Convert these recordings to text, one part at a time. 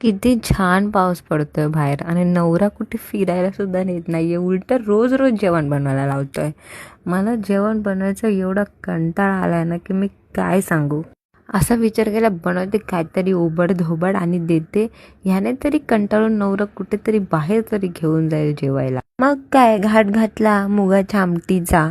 किती छान पाऊस पडतोय बाहेर आणि नवरा कुठे फिरायला सुद्धा नेत नाहीये. उलटं रोज रोज जेवण बनवायला लावतोय. मला जेवण बनवायचा एवढा कंटाळा आलाय ना की मी काय सांगू. असा विचार केला बनवते काहीतरी ओबड-धोबड आणि देते. ह्याने तरी कंटाळून नवरा कुठेतरी बाहेर तरी घेऊन जाईल जेवायला. मग काय घाट घातला मुगाच्या आमटीचा.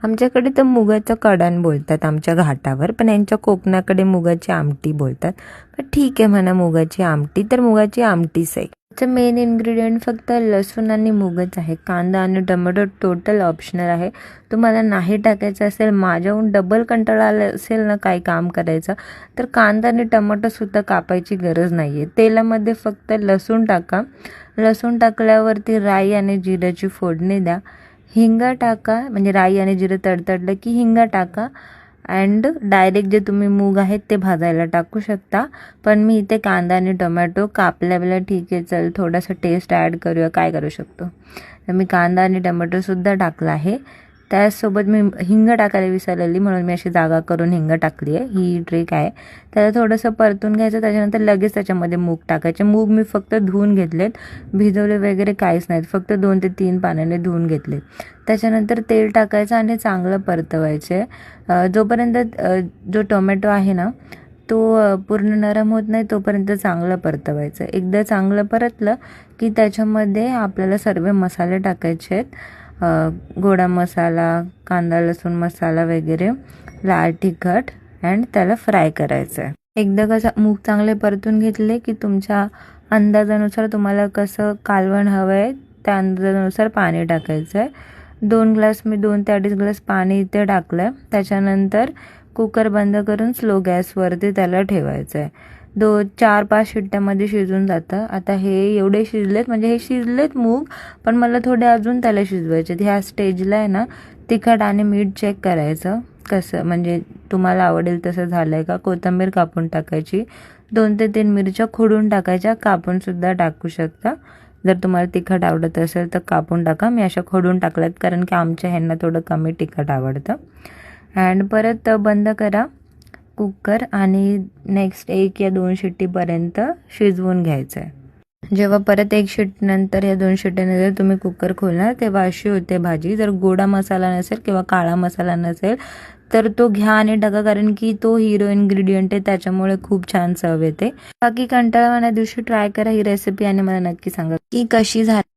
आमच्याकडे तर मुगाचं कढण बोलतात आमच्या घाटावर, पण यांच्या कोकणाकडे मुगाची आमटी बोलतात. पण ठीक आहे म्हणा, मुगाची आमटी तर मुगाची आमटीच आहे. त्याचं मेन इन्ग्रेडियंट फक्त लसूण आणि मुगच आहे. कांदा आणि टोमॅटो टोटल ऑप्शनल आहे. तुम्हाला नाही टाकायचं असेल, माझ्याहून डबल कंटाळा आला असेल ना काही काम करायचं, तर कांदा आणि टोमॅटोसुद्धा कापायची गरज नाही आहे. तेलामध्ये फक्त लसूण टाका. लसूण टाकल्यावरती राई आणि जिऱ्याची फोडणी द्या. हिंग टाका, म्हणजे राई आणि जिरं तडतडलं की हिंग टाका. अँड डायरेक्ट जे तुम्ही मूग आहेत ते भाजायला टाकू शकता. पण मी इथे कांदा आणि टोमॅटो कापल्याला ठीक आहे, चल थोडासा टेस्ट ॲड करूया, काय करू शकतो. तर मी कांदा आणि टोमॅटोसुद्धा टाकला आहे. त्याचसोबत मी हिंग टाकायला विसरलेली, म्हणून मी अशी जागा करून हिंग टाकली आहे. ही ट्रिक आहे. त्याला थोडंसं परतून घ्यायचं. त्याच्यानंतर लगेच त्याच्यामध्ये मूग टाकायचे. मूग मी फक्त धुवून घेतलेत, भिजवले वगैरे काहीच नाहीत, फक्त 2 ते 3 पाण्याने धुवून घेतले. त्याच्यानंतर तेल टाकायचं आणि चांगलं परतवायचे. जोपर्यंत जो टोमॅटो आहे ना तो पूर्ण नरम होत नाही तोपर्यंत चांगलं परतवायचं. एकदा चांगलं परतलं की त्याच्यामध्ये आपल्याला सर्व मसाले टाकायचे आहेत. गोडा मसाला, कांदा लसूण मसाला वगैरे, लाल तिखट, अँड त्याला फ्राय करायचं आहे. एकदा कसं मूग चांगले परतून घेतले की तुमच्या अंदाजानुसार तुम्हाला कसं कालवण हवं आहे त्या अंदाजानुसार पाणी टाकायचं आहे. 2 ग्लास, मी 2 ते 2.5 ग्लास पाणी इथे टाकलं आहे. त्याच्यानंतर कुकर बंद करून स्लो गॅसवरती त्याला ठेवायचं आहे. 4-5 शिट्ट्यामध्ये शिजून जातं. आता हे एवढे शिजलेत, म्हणजे हे शिजलेत मूग, पण मला थोडे अजून त्याला शिजवायचे. ह्या स्टेजला आहे ना तिखट आणि मीठ चेक करायचं कसं, म्हणजे तुम्हाला आवडेल तसं झालं आहे का. कोथिंबीर कापून टाकायची. 2 ते 3 मिरच्या खोडून टाकायच्या, कापूनसुद्धा टाकू शकता. जर तुम्हाला तिखट आवडत असेल तर कापून टाका. मी अशा खोडून टाकल्यात कारण की आमच्या ह्यांना थोडं कमी तिखट आवडतं. अँड परत बंद करा कुकर आणि नेक्स्ट 1 या 2 शिट्टीपर्यंत शिजवून घ्यायचं आहे. जेव्हा परत 1 शिट्टीनंतर या 2 शिट्टीनंतर तुम्ही कुकर खोलणार तेव्हा अशी होते भाजी. जर गोडा मसाला नसेल किंवा काळा मसाला नसेल तर तो घ्या आणि टाका, कारण की तो हिरो इन्ग्रेडियंट आहे, त्याच्यामुळे खूप छान चव येते. बाकी कंटाळवाण्या दिवशी ट्राय करा ही रेसिपी आणि मला नक्की सांगा की कशी झाली.